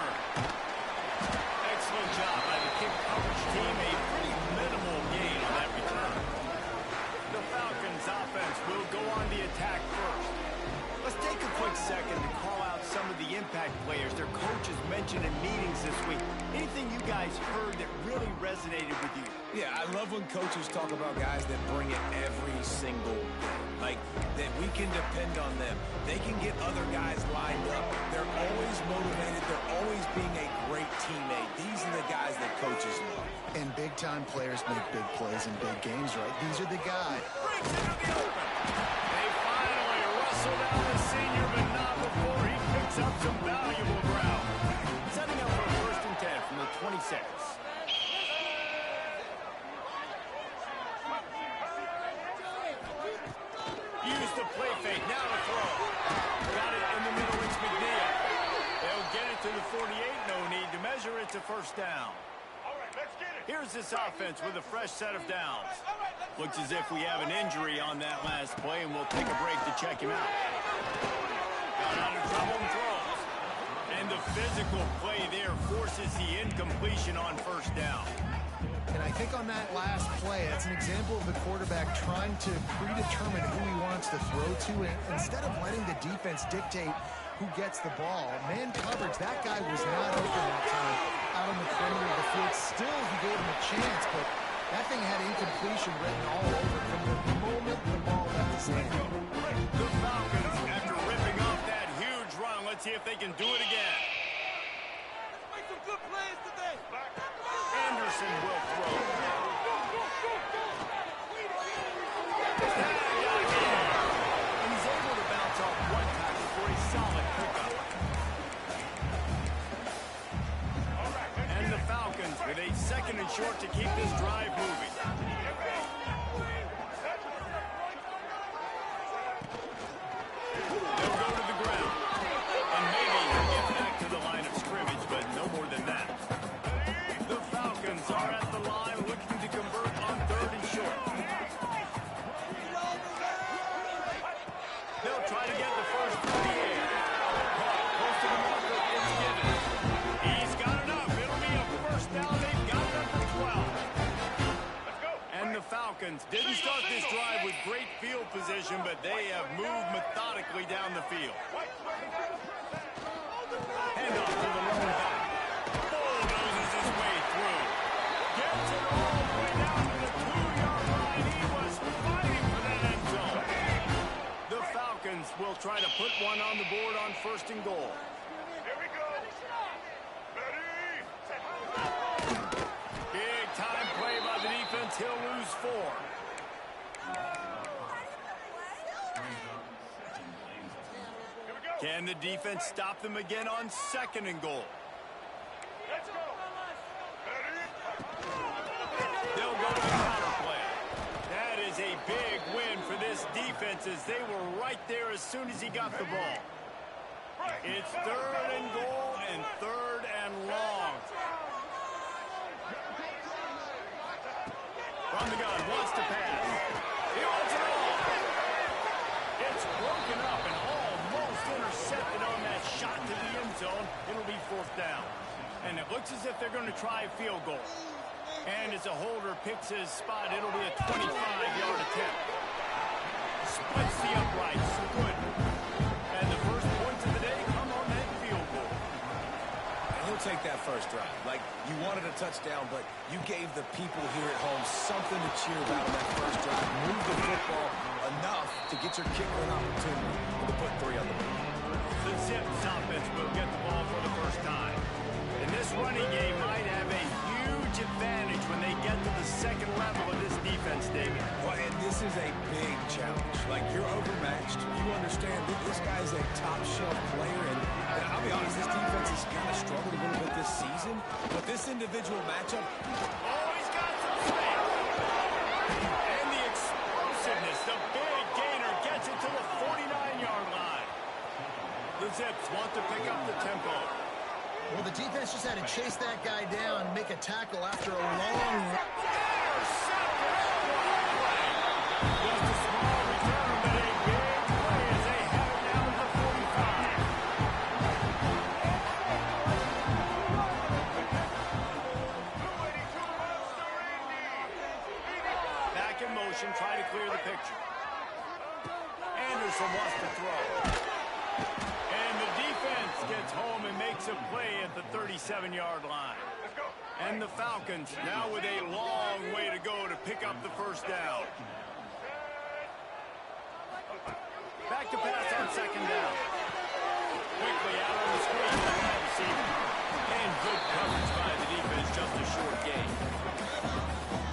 return. Excellent job by the kick coverage team. A pretty minimal gain on that return. The Falcons offense will go on the attack first. Let's take a quick second to call out some of the impact players their coaches mentioned in meetings this week. Anything you guys heard that really resonated with you? Yeah, I love when coaches talk about guys that bring it every single day. Like, that we can depend on them. They can get other guys lined up. They're always motivated. They're always being a great teammate. These are the guys that coaches love. And big-time players make big plays in big games, right? These are the guys. Breaks into the open. They finally wrestle down the senior, but not before he picks up some valuable ground. Setting up for 1st and 10 from the 26. Use the play fake. Now to throw. Got it in the middle. It's McNeil. They'll get it to the 48. No need to measure it to 1st down. Here's this offense with a fresh set of downs. Looks as if we have an injury on that last play, and we'll take a break to check him out. Got out of trouble and throws. And the physical play there forces the incompletion on 1st down. And I think on that last play, that's an example of the quarterback trying to predetermine who he wants to throw to, and instead of letting the defense dictate who gets the ball. Man coverage, that guy was not open that time out on the perimeter of the field. Still, he gave him a chance, but that thing had incompletion written all over it from the moment the ball left his hand. The Falcons, after ripping off that huge run, let's see if they can do it again. Let's make some good plays today. Anderson will throw. And he's able to bounce off one tackle for a solid pickup. And the Falcons with a 2nd and short to keep this drive moving. They'll go to the ground. And maybe get back to the line of scrimmage, but no more than that. The Falcons are at the line looking to convert on 3rd and short. They'll try to get the first through the air. Close to the marker, it's given. He's got enough. It'll be a 1st down. They've got it up to 12. And the Falcons didn't start this drive with great field position, but they have moved methodically down the field. Handoff to the lone back. Bulldozes his way through. Gets it all the way down to the 2-yard line. He was fighting for that end zone. The Falcons will try to put one on the board on 1st and goal. Here we go. Ready. Big time play by the defense. He'll lose 4. Can the defense stop them again on 2nd and goal? Let's go. Ready. They'll go to the counter play. That is a big win for this defense as they were right there as soon as he got the ball. It's 3rd and goal and 3rd and long. From the gun, wants to pass. He wants it all. It's broken up and almost intercepted on that shot to the end zone. It'll be 4th down. And it looks as if they're going to try a field goal. And as a holder picks his spot, it'll be a 25-yard attempt. Splits the uprights. Good. And the first points of the day come on that field goal. And he'll take that first drive. Like, you wanted a touchdown, but you gave the people here at home something to cheer about on that first drive. Move the football enough to get your kicker an opportunity to put 3 on the board. The Zips offense will get the ball for the first time. And this running game might have a huge advantage when they get to the 2nd level of this defense, David. Well, and this is a big challenge. Like, you're overmatched. You understand that this guy's a top-shelf player, and I'll be honest, this defense has kind of struggled a little bit this season. But this individual matchup... Oh, he's got some space. And the explosiveness, the big gainer gets it to the 49-yard line. The Zips want to pick up the tempo. Well, the defense just had to chase that guy down and make a tackle after a long... Just a small return, but a big play as they have it down to the 45. also wants to throw. And the defense gets home and makes a play at the 37-yard line. And the Falcons now with a long way to go to pick up the first down. Back to pass on second down. Quickly out on the screen to the wide receiver. And good coverage by the defense, just a short gain.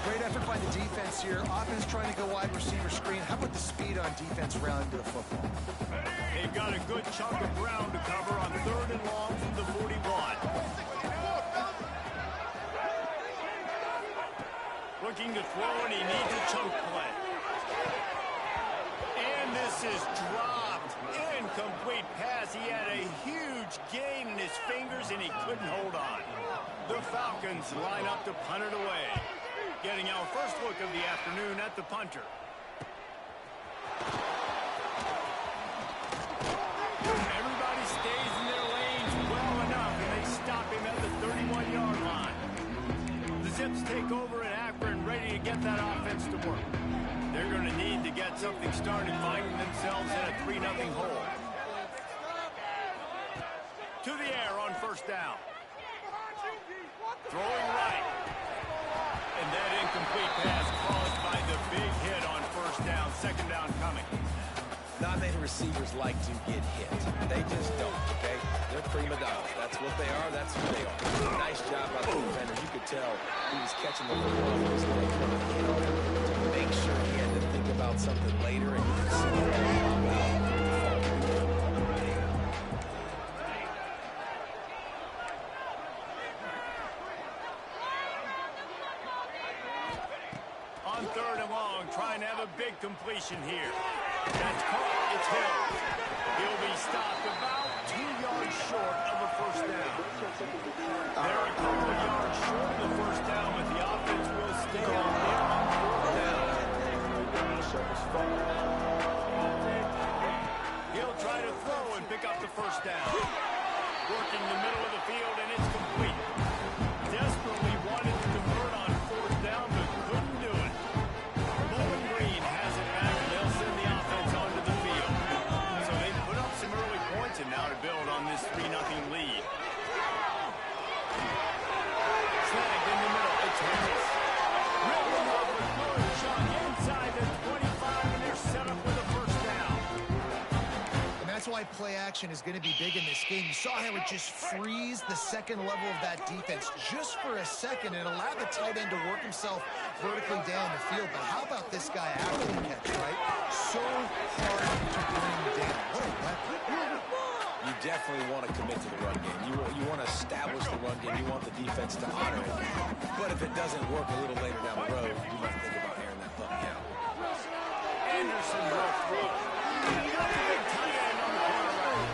Great effort by the defense here. Offense trying to go wide receiver screen. How about the speed on defense rallying to the football? They've got a good chunk of ground to cover on 3rd and long from the 41. Looking to throw, and he needs a chunk play. And this is dropped. Incomplete pass. He had a huge gain in his fingers, and he couldn't hold on. The Falcons line up to punt it away. Getting our first look of the afternoon at the punter. Everybody stays in their lanes well enough, and they stop him at the 31-yard line. The Zips take over at Akron, ready to get that offense to work. They're going to need to get something started, finding themselves in a 3-0 hole. To the air on first down. Throwing right. And that incomplete pass caused by the big hit on first down. Second down coming. Not many receivers like to get hit. They just don't, okay? They're prima donnas. That's what they are. That's who they are. Nice job by the defender. You could tell he was catching the football. He was trying to hit on him to make sure he had to think about something later. And you can see that. On 3rd and long, trying to have a big completion here. That's caught. It's Hill. He'll be stopped about 2 yards short of a first down. They're a couple of yards short of the first down, but the offense will stay out there on 4th down. He'll try to throw and pick up the first down. Working the middle of the field, and it's complete. Desperately wanted to convert on 4th down, but couldn't do it. Bowling Green has it back, and they'll send the offense onto the field. So they put up some early points, and now to build on this 3-0 lead. Snagged in the middle. It's Harris. Ripping off a good chunk inside the 25, and they're set up with a first down. And that's why play action is going to be big in this game. You saw how it just frees the second level of that defense just for a second and allowed the tight end to work himself vertically down the field. But how about this guy after the catch, right? So hard to bring down. What a weapon. You definitely want to commit to the run game. You want to establish the run game. You want the defense to honor it. But if it doesn't work a little later down the road, you might think about airing that puppy out. Anderson will throw. Got the big tight end on the corner right.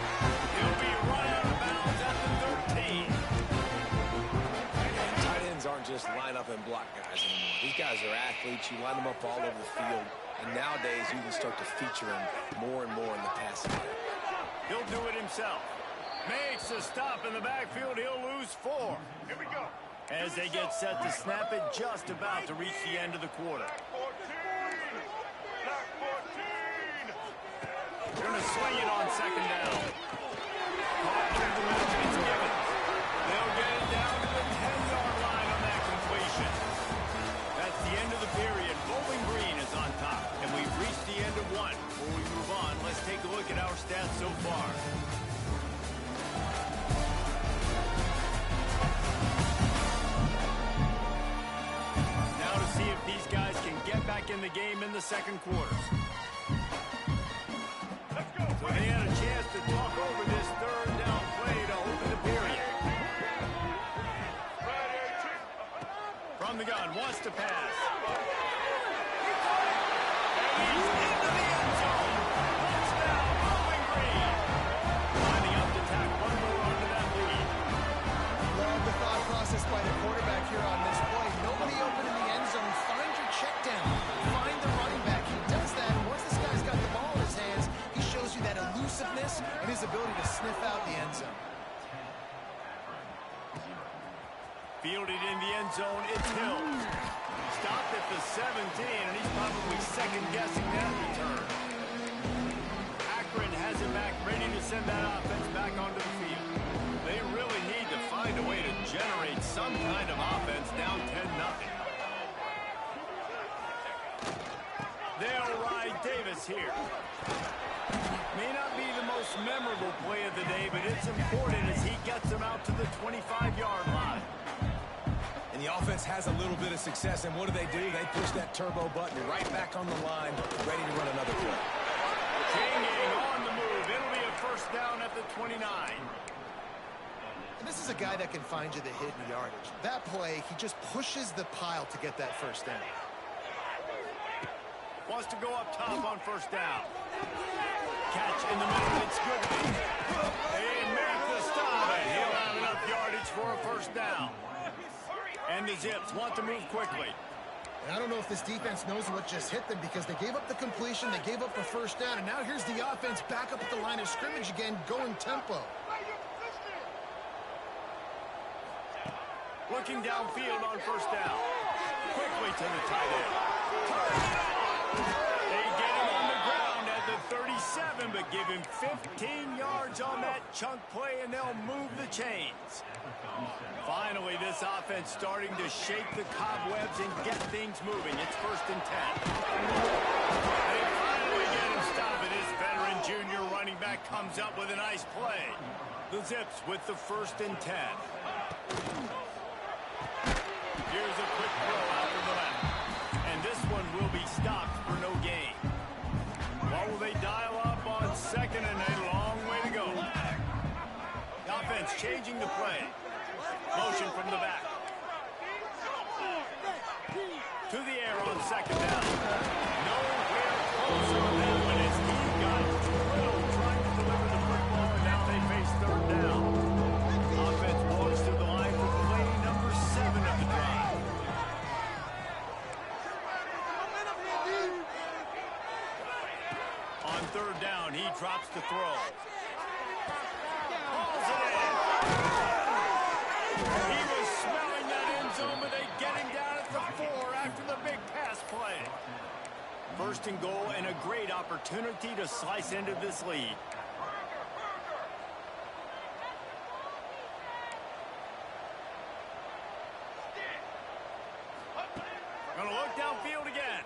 He'll be run out of bounds at the 13. And tight ends aren't just line up and block guys anymore. These guys are athletes. You line them up all over the field. And nowadays, you can start to feature them more and more in the passing game. He'll do it himself. Makes a stop in the backfield. He'll lose 4. Here we go. As they get set to snap it, just about to reach the end of the quarter. 14. Black 14. Going to swing it on second down. Caught through the middle. It's Gibbons. They'll get it down to the 10-yard line on that completion. That's the end of the period. Bowling Green is on top. And we've reached the end of one. Before we move on, let's take a look at our stats so far. Now to see if these guys can get back in the game in the second quarters. So they had a chance to talk over this 3rd down play to open the period. From the gun, wants to pass. And he's into the end zone. Touchdown, Bowling Green. Lining up to tack one more onto that lead. Love the thought process by the quarterback here on this play. Nobody open in the end zone. Find your check down. Find the running back. He does that. And once this guy's got the ball in his hands, he shows you that elusiveness and his ability to sniff out the end zone. Fielded in the end zone, it's Hill. Stopped at the 17, and he's probably second-guessing that return. send that offense back onto the field. They really need to find a way to generate some kind of offense down 10-0. They'll ride Davis here. May not be the most memorable play of the day, but it's important as he gets them out to the 25-yard line. And the offense has a little bit of success, and what do? They push that turbo button right back on the line, ready to run another play. King on the move. It'll be a first down at the 29. And this is a guy that can find you the hidden yardage. That play, he just pushes the pile to get that first down. Wants to go up top on first down. Catch in the middle. It's good. They make the stop, and he'll have enough yardage for a first down. And the Zips want to move quickly. And I don't know if this defense knows what just hit them because they gave up the completion, they gave up the first down, and now here's the offense back up at the line of scrimmage again, going tempo. Looking downfield on first down. Quickly to the tight end. They get him on the ground at the 37, but give him 15 yards on that chunk play, and they'll move the chains. Finally, this offense starting to shake the cobwebs and get things moving. It's 1st and 10. They finally get him stopped, and this veteran junior running back comes up with a nice play. The Zips with the 1st and 10. Here's a quick throw out to the left. And this one will be stopped for no gain. What will they dial up on second and a long way to go? The offense changing the play. Motion from the back. To the air on second down. Nowhere closer on that one as he got drilled trying to deliver the football, and now they face third down. Offense walks to the line for play number 7 of the drive. On third down, he drops the throw. Hauls it in. He was smelling that end zone, but they get him down at the 4 after the big pass play. 1st and goal, and a great opportunity to slice into this lead. Gonna look downfield again.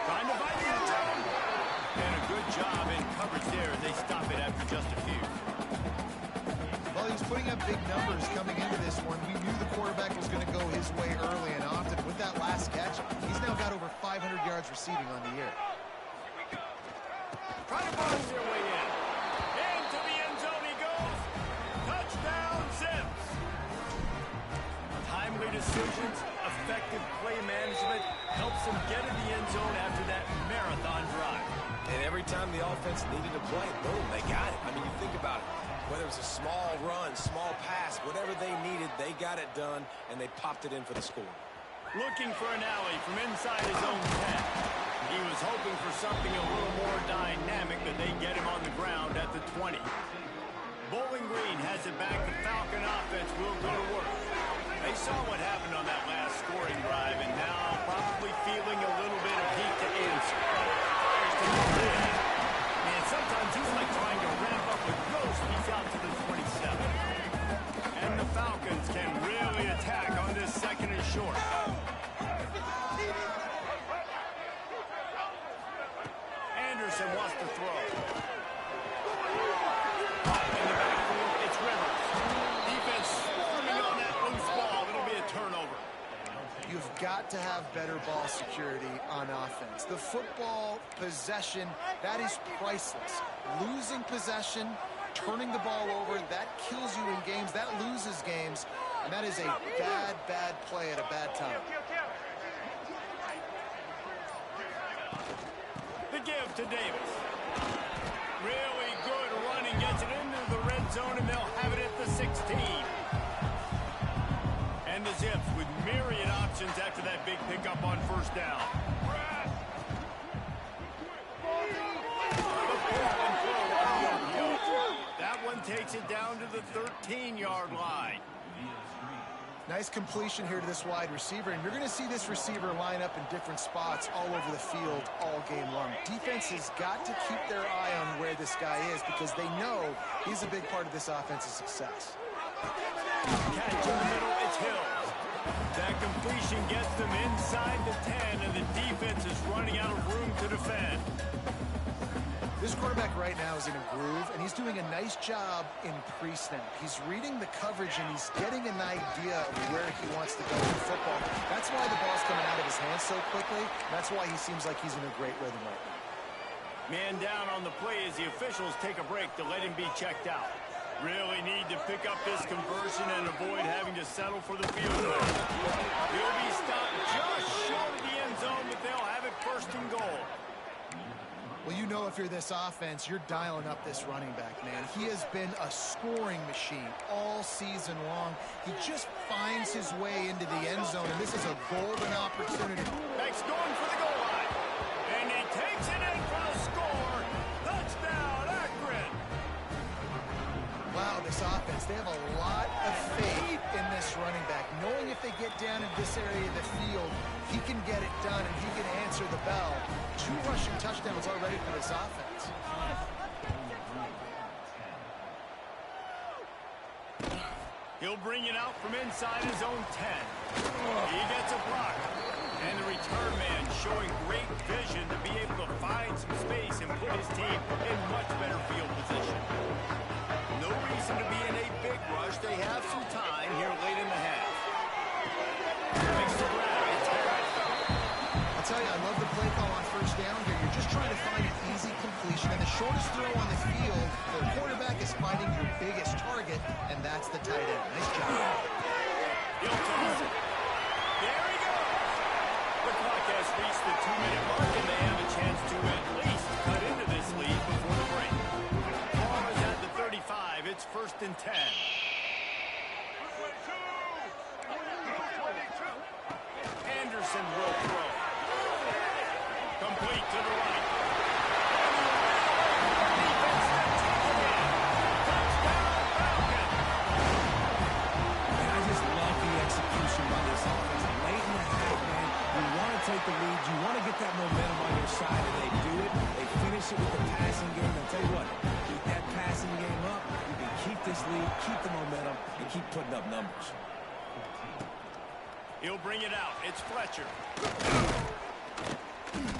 Trying to bite the return. And a good job in coverage there as they stop it after just a few. Well, he's putting up big numbers coming into this one. We knew the quarterback was going to go his way early and often. With that last catch, he's now got over 500 yards receiving on the year. Try to bounce their way in. Into the end zone he goes. Touchdown, Zips. Timely decisions, effective play management helps them get in the end zone after that marathon drive. And every time the offense needed a play, boom, they got it. I mean, you think about it. Whether it was a small run, small pass, whatever they needed, they got it done, and they popped it in for the score. Looking for an alley from inside his own 10. He was hoping for something a little more dynamic, but they get him on the ground at the 20. Bowling Green has it back. The Falcon offense will go to work. They saw what happened on that last scoring drive, and now probably feeling a little bit of heat to answer. Man, sometimes he's like trying to ramp up a ghost. He's out to the 27. And the Falcons can really attack on this 2nd and short. Anderson wants to throw. In the backfield, it's Rivers. Defense swarming on that loose ball. It'll be a turnover. You've got to have better ball security on offense. The football possession, that is priceless. Losing possession, turning the ball over, that kills you in games, that loses games, and that is a bad, bad play at a bad time. The give to Davis. Really good running, gets it into the red zone, and they'll have it at the 16. And the Zips with myriad options after that big pickup on first down. That one takes it down to the 13-yard line. Nice completion here to this wide receiver, and you're going to see this receiver line up in different spots all over the field all game long. Defense has got to keep their eye on where this guy is because they know he's a big part of this offense's success. Catch in the middle, it's Hills. That completion gets them inside the 10, and the defense is running out of room to defend. This quarterback right now is in a groove, and he's doing a nice job in pre-snap. He's reading the coverage, and he's getting an idea of where he wants to go with football. That's why the ball's coming out of his hands so quickly. That's why he seems like he's in a great rhythm right now. Man down on the play as the officials take a break to let him be checked out. Really need to pick up this conversion and avoid having to settle for the field goal. He'll be stopped just short of the end zone, but they'll have it first and goal. Well, you know if you're this offense, you're dialing up this running back, man. He has been a scoring machine all season long. He just finds his way into the end zone, and this is a golden opportunity. Back's going for the goal line. And he takes it in for the score. Touchdown, Akron. Wow, this offense, they have a lot of faith in this running back. Knowing if they get down in this area of the field, he can get it done and he can answer the bell. 2 rushing touchdowns already for this offense. He'll bring it out from inside his own 10. He gets a block. And the return man showing great vision to be able to find some space and put his team in much better field position. No reason to be in a big rush. They have some time here late in the half. Makes the grab. It's I'll tell you, I love the play call on first down here. You're just trying to find an easy completion, and the shortest throw on the field for a quarterback is finding your biggest target, and that's the tight end. Nice job. He'll toss it. There he goes. The clock has reached the 2-minute mark, and they have a chance to at least cut into this lead before the break. Ball is at the 35. It's first and 10. Anderson will throw. Complete to the right. Defense steps up again. Touchdown, Falcons. Man, I just love the execution by this offense. Late in the half, man, you want to take the lead. You want to get that momentum on your side, and they do it. They finish it with the passing game. I'll tell you what, keep that passing game up. You can keep this lead, keep the momentum, and keep putting up numbers. He'll bring it out. It's Fletcher.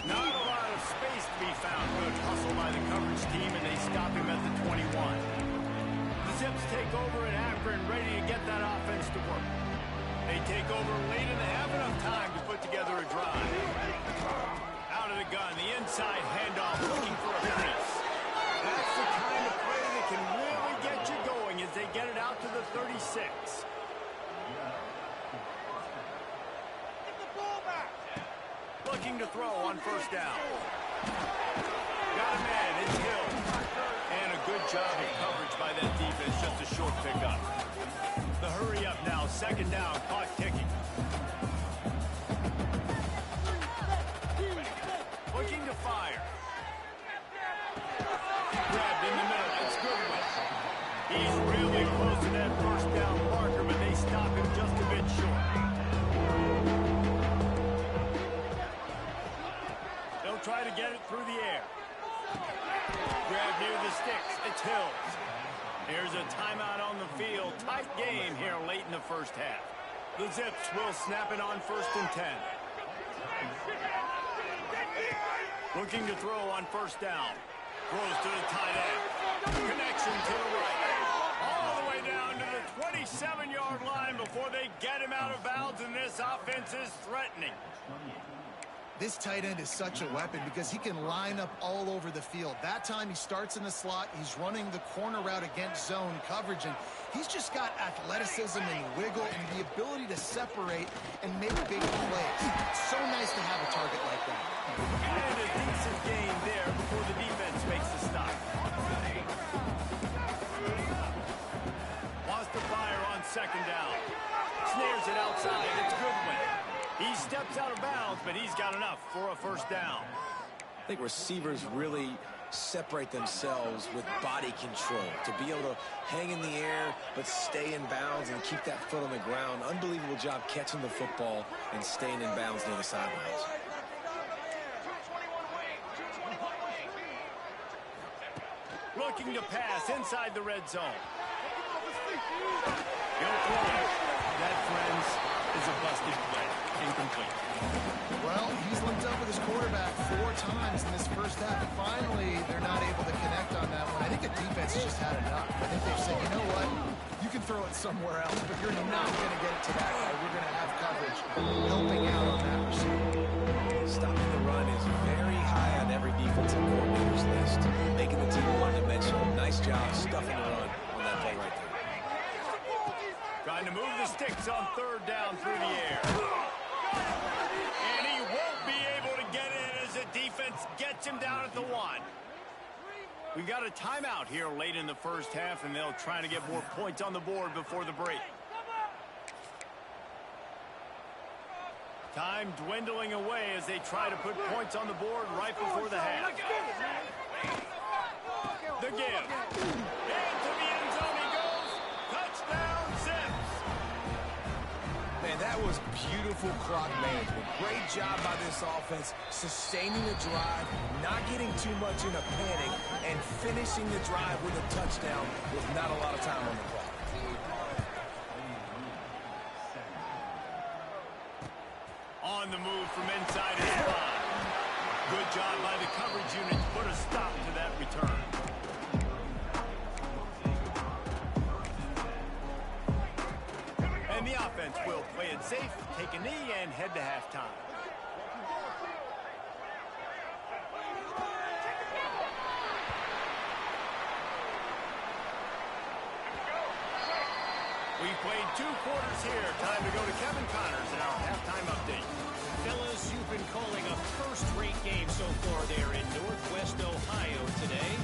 Not a lot of space to be found. Good hustle by the coverage team, and they stop him at the 21. The Zips take over at Akron, ready to get that offense to work. They take over late and they have enough time to put together a drive. Out of the gun, the inside handoff, looking for a finish. That's the kind of play that can really get you going as they get it out to the 36. Looking to throw on first down. Got a man, it's Hill. And a good job of coverage by that defense, just a short pickup. The hurry up now, second down, clock ticking. Looking to fire. Grabbed in the middle, it's Goodwin. He's really close to that first down marker, but they stop him just a bit short. Try to get it through the air. Grab near the sticks. It's Hills. Here's a timeout on the field. Tight game here late in the first half. The Zips will snap it on first and 10. Looking to throw on first down. Throws to the tight end. Connection to the right. All the way down to the 27-yard line before they get him out of bounds, and this offense is threatening. This tight end is such a weapon because he can line up all over the field. That time he starts in the slot. He's running the corner route against zone coverage, and he's just got athleticism and wiggle and the ability to separate and make big plays. It's so nice to have a target like that. And a decent gain there before the defense makes the stop. Wants to fire on second down. Snares it outside. It's Goodwin. He steps out of bounds, but he's got enough for a first down. I think receivers really separate themselves with body control, to be able to hang in the air but stay in bounds and keep that foot on the ground. Unbelievable job catching the football and staying in bounds near the sidelines. Looking to pass inside the red zone. He'll throw it. That, friends, is a busted play. Incomplete. Well, he's linked up with his quarterback 4 times in this first half. Finally, they're not able to connect on that one. I think the defense has just had enough. I think they've said, you know what? You can throw it somewhere else, but you're not going to get it to that guy. We're going to have coverage helping out on that receiver. Stopping the run is very high on every defensive coordinator's list. Making the team one-dimensional. Nice job stuffing the run on that play right there. Trying to move the sticks on 3rd down through the air. And he won't be able to get in as the defense gets him down at the 1. We got a timeout here late in the first half, and they'll try to get more points on the board before the break. Time dwindling away as they try to put points on the board right before the half. The give. Into the end zone he goes. Touchdown, Zips. Man, that was beautiful clock management. Great job by this offense, sustaining the drive, not getting too much in a panic, and finishing the drive with a touchdown with not a lot of time on the clock. On the move from inside his line. Good job by the coverage unit to put a stop to that return. And the offense will play it safe, take a knee, and head to halftime. We've played 2 quarters here. Time to go to Kevin Connors in our halftime update. Fellas, you've been calling a first-rate game so far there in Northwest Ohio today.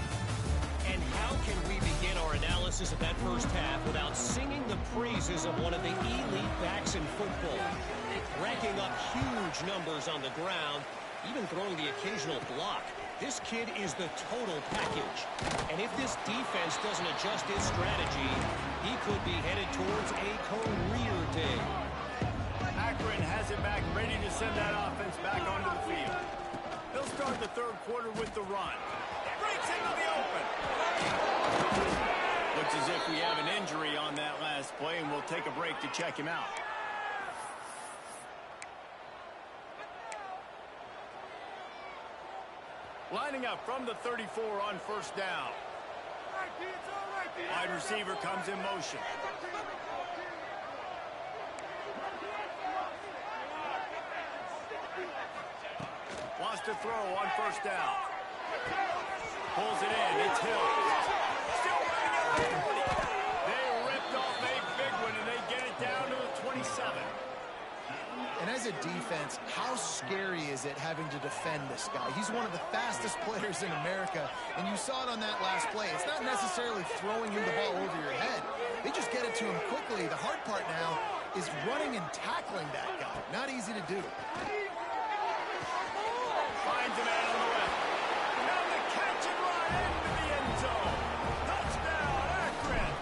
And how can we begin our analysis of that first half without singing the praises of one of the elite backs in football? Racking up huge numbers on the ground, even throwing the occasional block. This kid is the total package. And if this defense doesn't adjust its strategy, he could be headed towards a career day. Akron has it back, ready to send that offense back onto the field. They'll start the 3rd quarter with the run. Breaks into the open. Looks as if we have an injury on that last play, and we'll take a break to check him out. Lining up from the 34 on 1st down. Wide receiver comes in motion. Wants to throw on 1st down. Pulls it in. It's Hill. Still running at the 40. They ripped off a big one, and they get it down to the 27. And as a defense, how scary is it having to defend this guy? He's one of the fastest players in America, and you saw it on that last play. It's not necessarily throwing him the ball over your head. They just get it to him quickly. The hard part now is running and tackling that guy. Not easy to do. Finds a man on the left. Now the catch and run into the end zone. Touchdown, Akron.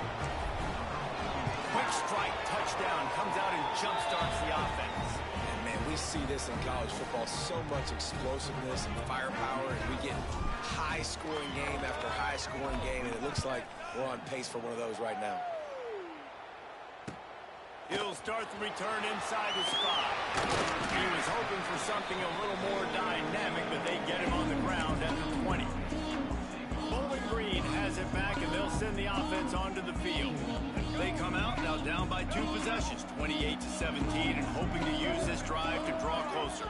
Quick strike, touchdown, comes out and jumpstarts the offense. And man, we see this in college football, so much explosiveness and firepower, and we get high-scoring game after high-scoring game, and it looks like we're on pace for one of those right now. He'll start the return inside the spot. He was hoping for something a little more dynamic, but they get him on the ground at the 20. Bowling Green has it back, and they'll send the offense onto the field. They come out now down by 2 possessions, 28-17, and hoping to use this drive to draw closer.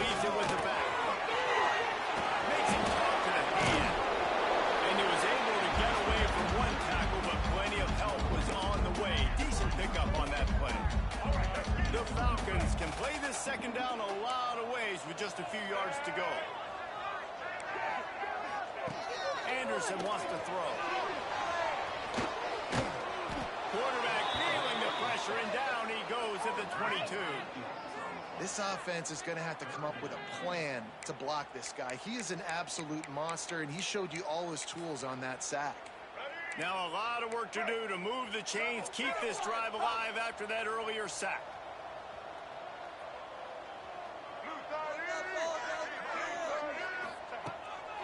Leaves it with the back. Makes him talk to the hand. And he was able to get away from 1 tackle, but plenty of help was on the way. Decent pickup on that play. The Falcons can play this 2nd down a lot of ways with just a few yards to go. Anderson wants to throw. Quarterback feeling the pressure, and down he goes at the 22. This offense is going to have to come up with a plan to block this guy. He is an absolute monster, and he showed you all his tools on that sack. Now a lot of work to do to move the chains, keep this drive alive after that earlier sack.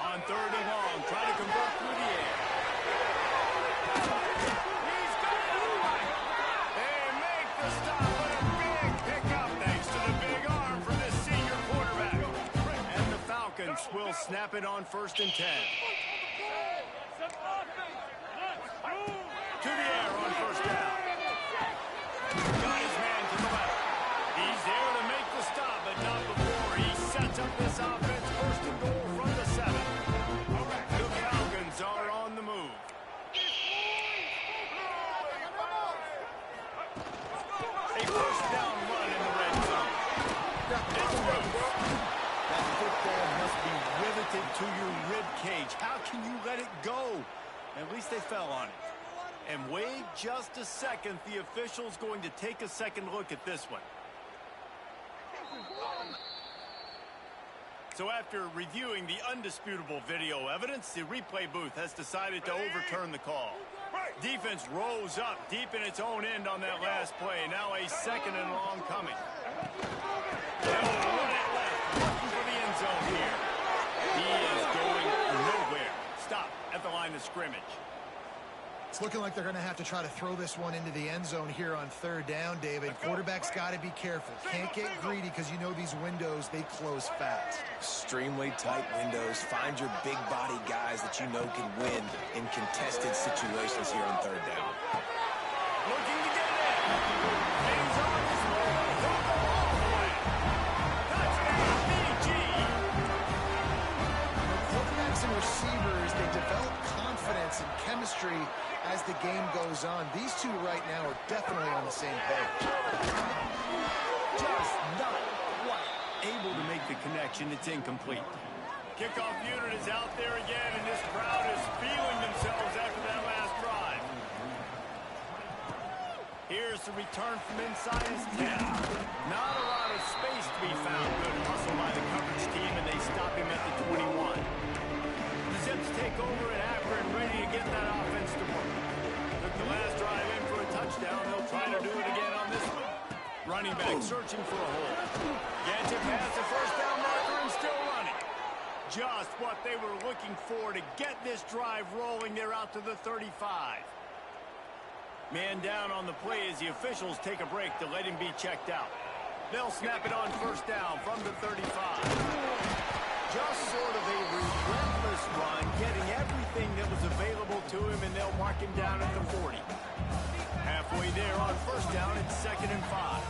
On 3rd and long, try to convert through the air. He's got it! They make the stop, but a big pickup thanks to the big arm from this senior quarterback. And the Falcons will snap it on 1st and 10. To the air on 1st down. Got his man to the left. He's there to make the stop, but not before he sets up this offense. 1st and goal from the 7. The Falcons are on the move. A 1st down run in the red zone. It's loose. That football must be riveted to your rib cage. How can you let it go? At least they fell on it. And wait just a second. The official's going to take a second look at this one. So after reviewing the undisputable video evidence, the replay booth has decided to overturn the call. Defense rose up deep in its own end on that last play. Now a 2nd and long coming. They'll run it left, looking for the end zone here. He is going nowhere. Stop at the line of scrimmage. It's looking like they're going to have to try to throw this one into the end zone here on 3rd down, David. Quarterback's got to be careful. Can't get greedy because you know these windows, they close fast. Extremely tight windows. Find your big body guys that you know can win in contested situations here on 3rd down. Looking to get in. Hangs on his way. Don't go all the way. Touchdown, BG. Quarterbacks and receivers, they develop confidence and chemistry as the game goes on. These two right now are definitely on the same page. Just not quite able to make the connection. It's incomplete. Kickoff unit is out there again, and this crowd is feeling themselves after that last drive. Here's the return from inside his 10. Not a lot of space to be found. Good hustle by the coverage team, and they stop him at the 21. The Zips take over at Akron, ready to get that offense to work. Took the last drive in for a touchdown. They'll try to do it again on this one. Running back searching for a hole. Gets it past the 1st down marker and still running. Just what they were looking for to get this drive rolling. They're out to the 35. Man down on the play as the officials take a break to let him be checked out. They'll snap it on 1st down from the 35. Just sort of a relentless run, getting everything that was available to him, and they'll mark him down at the 40. Halfway there on 1st down, it's 2nd and 5.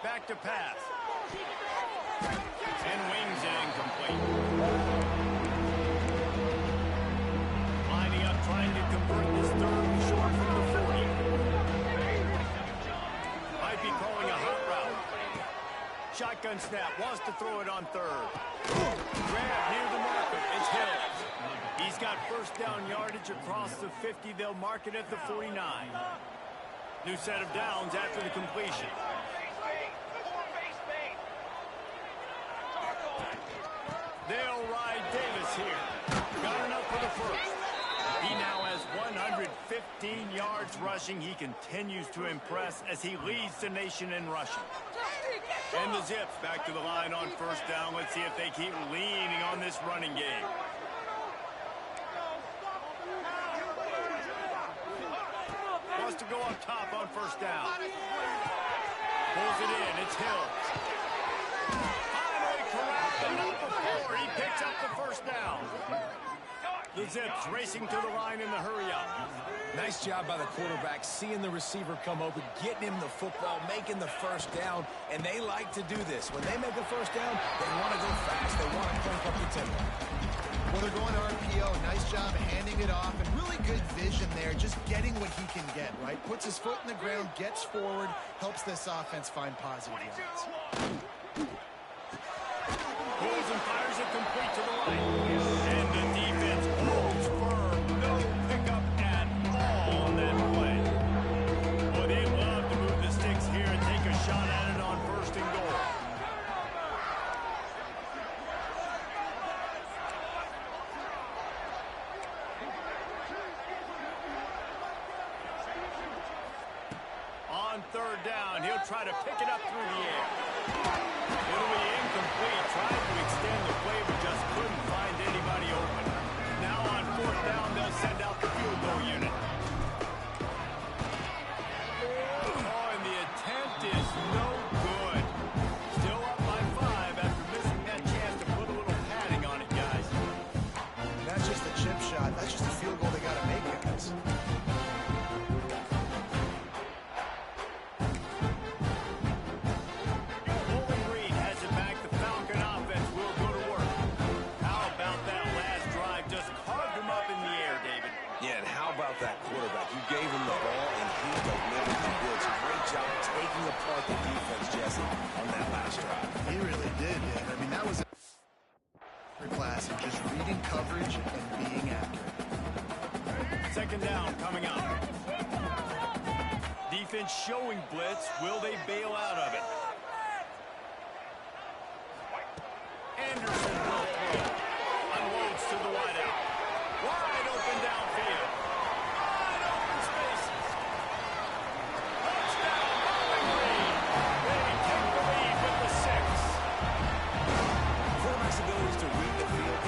Back to pass. And wings it incomplete. Lining up, trying to convert this 3rd and short from the 40. Might be calling a hot route. Shotgun snap, wants to throw it on 3rd. Grab near the marker, it's Hills. He's got 1st down yardage across the 50. They'll mark it at the 49. New set of downs after the completion. They'll ride Davis here. Got enough for the 1st. He now has 115 yards rushing. He continues to impress as he leads the nation in rushing. And the Zips back to the line on 1st down. Let's see if they keep leaning on this running game. Wants to go up top on 1st down. Pulls it in. It's Hills. Finally corralled up before he picks up the 1st down. The Zips racing to the line in the hurry-up. Nice job by the quarterback, seeing the receiver come open, getting him the football, making the 1st down, and they like to do this. When they make a 1st down, they want to go fast. They want to crank up the tempo. Well, they're going to RPO. Nice job handing it off, and really good vision there, just getting what he can get, right? Puts his foot in the ground, gets forward, helps this offense find positive yards. Pulls and fires it complete to the line. And the defense holds firm. No pickup at all on that play. Boy, they love to move the sticks here and take a shot at it on on third down. He'll try to pick it up through the air. It'll be incomplete. Tried to extend the play, but just couldn't find anybody open. Now on fourth down, they'll send out the field goal unit. Oh, and the attempt is no good. Still up by 5 after missing that chance to put a little padding on it, guys. That's just a chip shot. That's just a field goal they got to make, guys. Bowling Green has it back. The Falcon offense will go to work. How about that last drive? Just carved him up in the air, David. Yeah, and how about that quarterback? You gave him the ball, and he delivered the goods. Great job taking apart the defense, Jesse, on that last drive. He really did, yeah. I mean, that was a class of just reading coverage and being accurate. Second down coming up. Defense showing blitz. Will they bail out of it? Anderson will throw. Unloads to the wideout. Wide open downfield. Wide open spaces. Touchdown, Bowling Green. They take the lead with the 6. Quarterback's abilities to read the field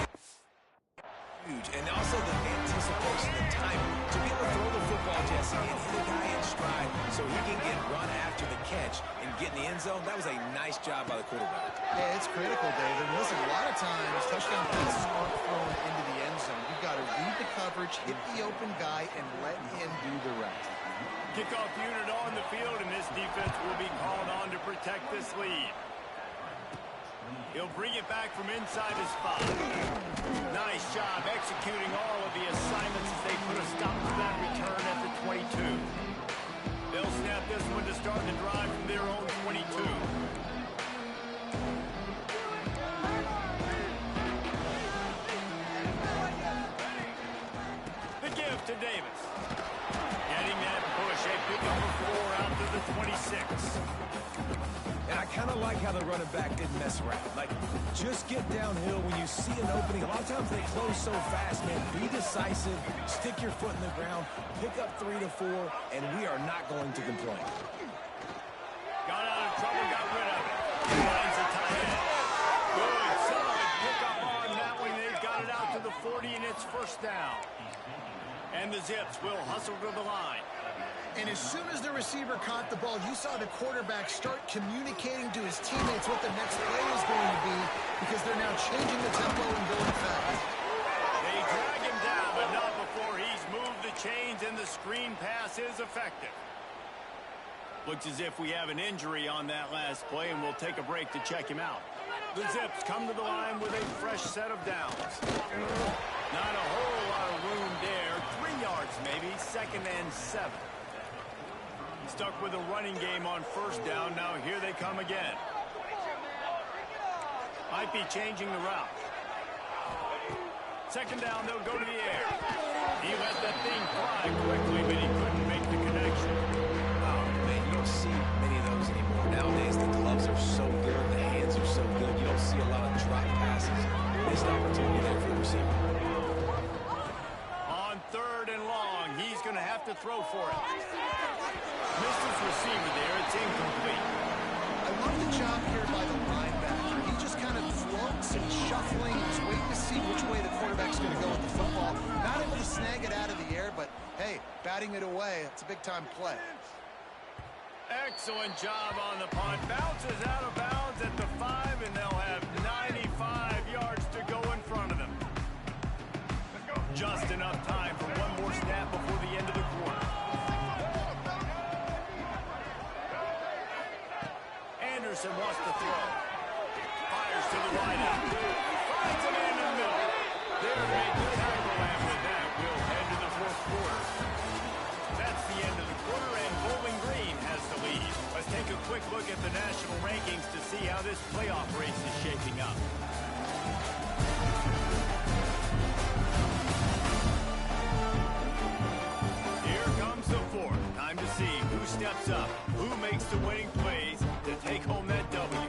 huge, and also the anticipation, the timing to be able to throw the football, Jesse, and hit a guy in stride so he can get run after the catch and get in the end zone. That was a nice job by the quarterback. Yeah, it's critical, David. Listen, a lot of times touchdown passes aren't thrown into the end zone. You've got to read the coverage, hit the open guy, and let him do the rest. Kickoff unit on the field, and this defense will be called on to protect this lead. He'll bring it back from inside his spot. Nice job executing all of the assignments as they put a stop to that return at the 22. They'll snap this one to start the drive from their own 22. The give to Davis. Getting that push. A pick number 4 out to the 26. And I kind of like how the running back didn't mess around. Like, just get downhill when you see an opening. A lot of times they close so fast, man. Be decisive, stick your foot in the ground, pick up 3 to 4, and we are not going to complain. Got out of trouble, got rid of it. Finds a tight end. Good, solid pickup on that one. They've got it out to the 40, and it's first down. And the Zips will hustle to the line. And as soon as the receiver caught the ball, you saw the quarterback start communicating to his teammates what the next play is going to be because they're now changing the tempo and going fast. They drag him down, but not before he's moved the chains, and the screen pass is effective. Looks as if we have an injury on that last play, and we'll take a break to check him out. The Zips come to the line with a fresh set of downs. Not a whole lot of room there. 3 yards maybe, 2nd and 7. Stuck with a running game on first down. Now here they come again. Might be changing the route. Second down, they'll go to the air. He let that thing fly quickly, but he couldn't make the connection. Oh, man, you don't see many of those anymore. Nowadays, the gloves are so good, the hands are so good. You don't see a lot of drop passes. Missed opportunity there for the receiver. On 3rd and long, he's going to have to throw for it. Missed his receiver there. It's incomplete. I love the job here by the linebacker. He just kind of floats and shuffling. He's waiting to see which way the quarterback's going to go with the football. Not able to snag it out of the air, but, hey, batting it away, it's a big-time play. Excellent job on the punt. Bounces out of bounds at the 5, and they'll have 95 yards to go in front of them. Just enough time for one more snap before the end of the quarter. Anderson wants to throw. Fires to the wideout. Finds him in the middle. There to make the tackle, and with that, we'll head to the 4th quarter. That's the end of the quarter, and Bowling Green has the lead. Let's take a quick look at the national rankings to see how this playoff race is shaping up. Here comes the 4th. Time to see who steps up, who makes the winning plays to take home that W.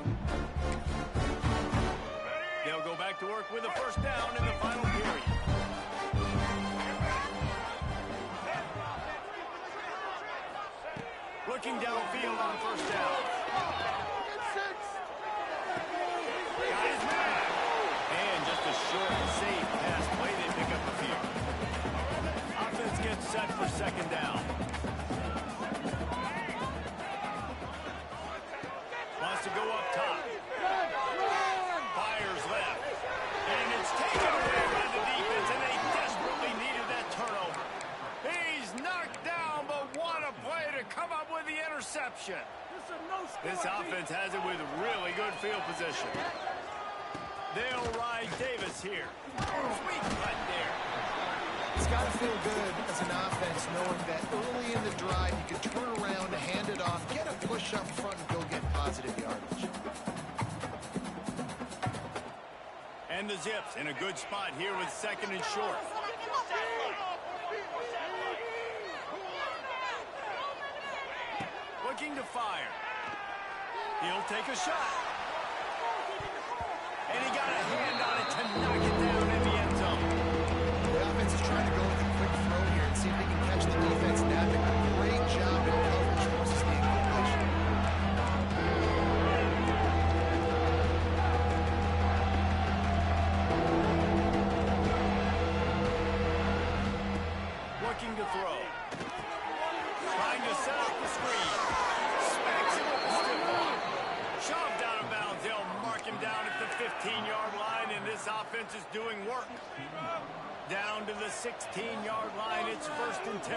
They'll go back to work with a first down in the final period. Looking downfield on first down. Got his man. And just a short, safe pass play. They pick up a few. Offense gets set for second down. Wants to go up top. Fires left. And it's taken away by the defense, and they desperately needed that turnover. He's knocked down, but what a play to come up with the interception. This offense has it with really good field position. They'll ride Davis here. Sweet cut there. It's got to feel good as an offense knowing that early in the drive you can turn around, hand it off, get a push up front, and go get positive yardage. And the Zips in a good spot here with second and short. Looking to fire. He'll take a shot. And he got a hand on it to knock it down in the end zone. The offense is trying to go with a quick throw here and see if they can catch the defense napping. A great job in coverage forces the incompletion. Looking to throw. Trying to set up the screen. Smacks him with the stiff arm. Shoved out of bounds. They'll mark him down at the 15-yard line, and this offense is doing work. Down to the 16-yard line. It's 1st and 10.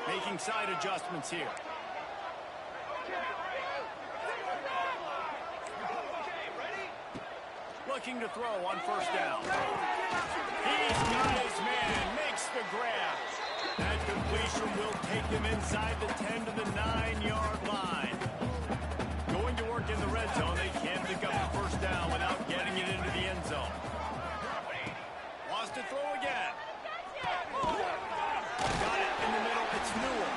Making side adjustments here. Looking to throw on first down. He's got his man. Makes the grab. That completion will take him inside the 10 to the 9-yard line. Going to work in the red zone. They can't pick up the first down without getting it into the end zone. Wants to throw again. Got it in the middle. It's Newell.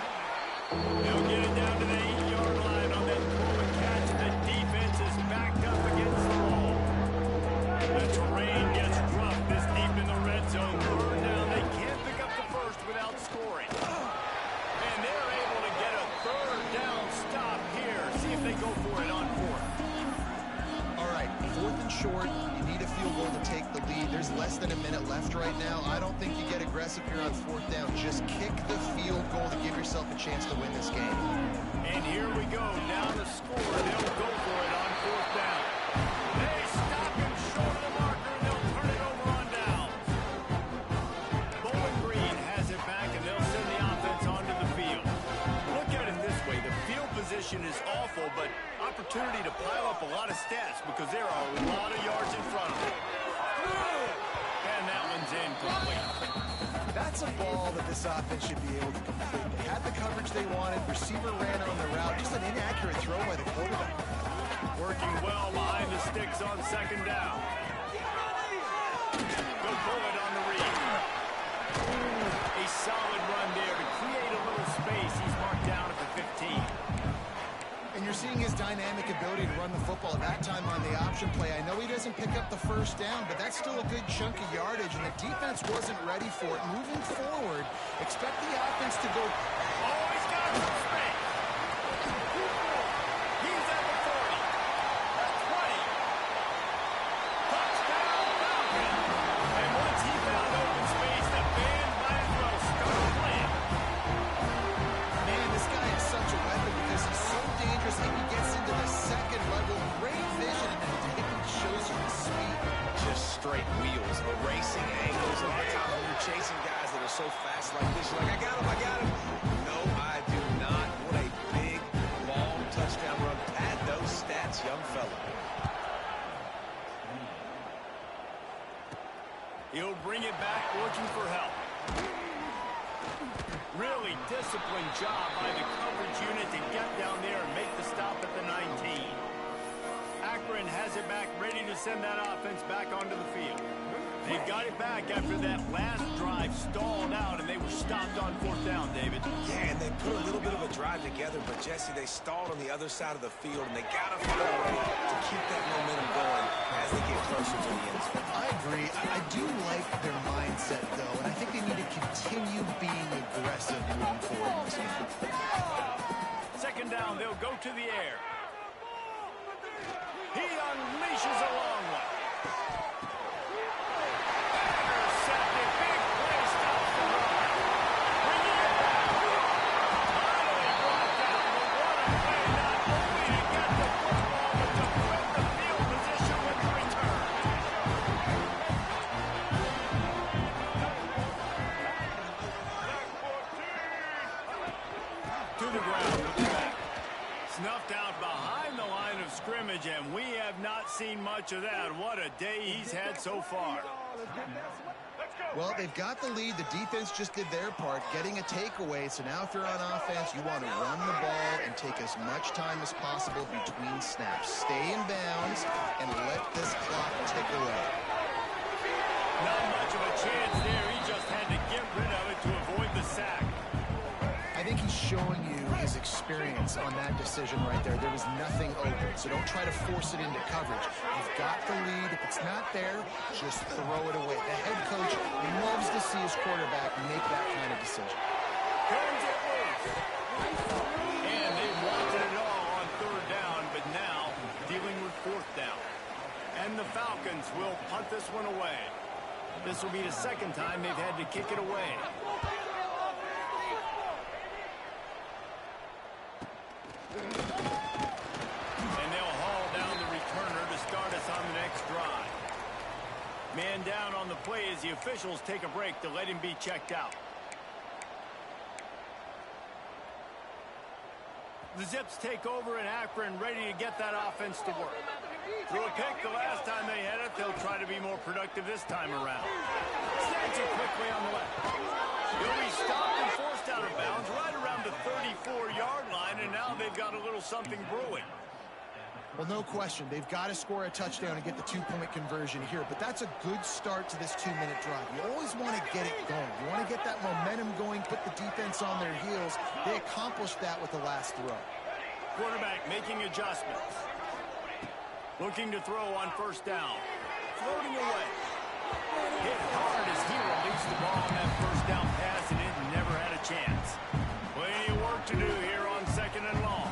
They'll get it down to the 8-yard line on that throw and catch. The defense is backed up against the wall. The terrain gets rough this deep in the red zone. Third down. They can't pick up the first without scoring. And they're able to get a third down stop here. See if they go for it on fourth. All right, 4th and short. You need a field goal to take the lead. There's less than a minute left right now. I don't think you get aggressive here on 4th down. Just kick the field goal to give yourself a chance to win this game. And here we go. Down to score. They'll go for it on 4th down. They stop him short of the marker, and they'll turn it over on down. Bowling Green has it back, and they'll send the offense onto the field. Look at it this way. The field position is awful, but opportunity to pile up a lot of stats because there are a lot of yards in front of them. And that one's incomplete. That's a ball that this offense should be able to complete. They had the coverage they wanted. Receiver ran on the route. Just an inaccurate throw by the quarterback. Working well behind the sticks on second down. Good bullet on the read. A solid run there to create a little space. He's marked down at the 15. And you're seeing his dynamic ability to run the football. That time on the option play, I know he doesn't pick up the first down, but that's still a good chunk of yardage, and the defense wasn't ready for it. Moving forward, expect the offense to go. Oh, he's got some space. He's at the 40. The 20. Touchdown, Falcon. And once he found open space, the band might as well start playing. Man, this guy is such a weapon because he's so dangerous and he gets into the second level. Great vision, and then he shows you the speed. Just straight wheels, erasing angles. A lot of times when you're chasing guys that are so fast like this, you're like, I got him, I got him. No, I do not. What a big, long touchdown run. Pad those stats, young fella. He'll bring it back looking for help. Really disciplined job by the coverage unit to get down there and make the stop at the 19. Akron has it back, ready to send that offense back onto the field. They got it back after that last drive stalled out, and they were stopped on 4th down, David. Yeah, and they put a little bit of a drive together. together, but Jesse, they stalled on the other side of the field, and they got to find a way to keep that momentum going as they get closer to the end zone. I agree. I do like their mindset, though, and I think they need to continue being aggressive moving forward in this game. Second down, they'll go to the air. He unleashes a long one. Intercepted. Big play stops the run. Bringing it back. Finally brought down, but what a play, not only to get the football, but to put the field position with the return. To the ground with the back. Snuffed out behind the line of scrimmage, and we have not seen much of that. What a day he's had so far. Well, they've got the lead. The defense just did their part, getting a takeaway. So now if you're on offense, you want to run the ball and take as much time as possible between snaps. Stay in bounds and let this clock tick away. Not much of a chance there. He just had to get rid of it to avoid the sack. I think he's showing you his experience on that decision right there. There was nothing open, so don't try to force it into coverage. You've got the lead. If it's not there, just throw it away. The head coach loves to see his quarterback make that kind of decision. Turns it loose. And they wanted it all on third down, but now dealing with fourth down. And the Falcons will punt this one away. This will be the second time they've had to kick it away. And they'll haul down the returner to start us on the next drive. Man down on the play as the officials take a break to let him be checked out. The Zips take over in Akron, ready to get that offense to work. Threw a pick the last time they had it. They'll try to be more productive this time around. Snags it quickly on the left. He'll be stopped and forced out of bounds right around the 34-yard line, and now they've got a little something brewing. Well, no question. They've got to score a touchdown and get the two-point conversion here, but that's a good start to this two-minute drive. You always want to get it going. You want to get that momentum going, put the defense on their heels. They accomplished that with the last throw. Quarterback making adjustments. Looking to throw on first down. Floating away. Hit hard as he released the ball on that first down pass, and it never had a chance. Plenty of work to do here on second and long.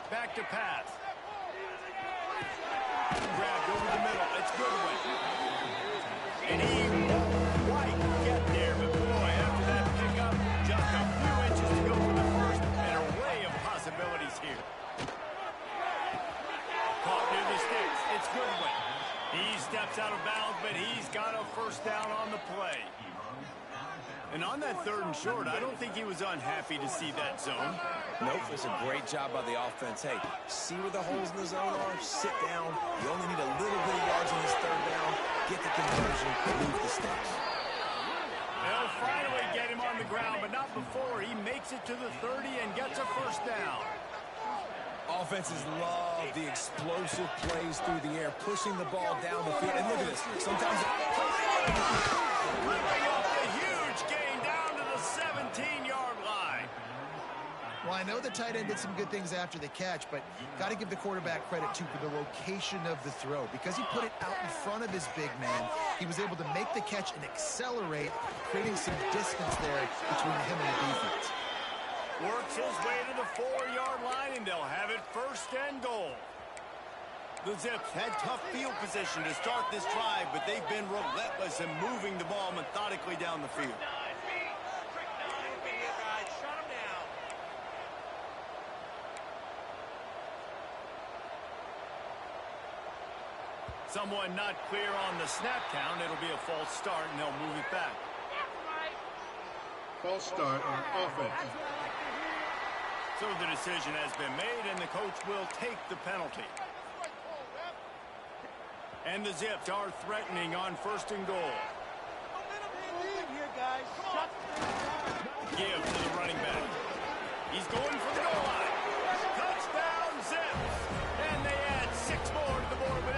Back to pass. Grabbed over the middle. It's Goodwin. And he won't quite get there, but boy, after that pickup, just a few inches to go for the first. An array of possibilities here. Caught near the sticks. It's Goodwin. He steps out of bounds, but he's got a first down on the play. And on that third and short, I don't think he was unhappy to see that zone. Nope, it's a great job by the offense. Hey, see where the holes in the zone are, sit down. You only need a little bit of yards on this third down. Get the conversion, move the sticks. They'll finally get him on the ground, but not before he makes it to the 30 and gets a first down. Offenses love the explosive plays through the air, pushing the ball down the field. And look at this. Sometimes ripping up a huge gain down to the 17-yard line. Well, I know the tight end did some good things after the catch, but got to give the quarterback credit, too, for the location of the throw. Because he put it out in front of his big man, he was able to make the catch and accelerate, creating some distance there between him and the defense. Works his way to the 4-yard line, and they'll have it first and goal. The Zips had tough field position to start this drive, but they've been relentless in moving the ball methodically down the field. Someone not clear on the snap count. It'll be a false start, and they'll move it back. False start on offense. So the decision has been made, and the coach will take the penalty. And the Zips are threatening on first and goal. Give to the running back. He's going for the goal line. Touchdown, Zips. And they add 6 more to the board with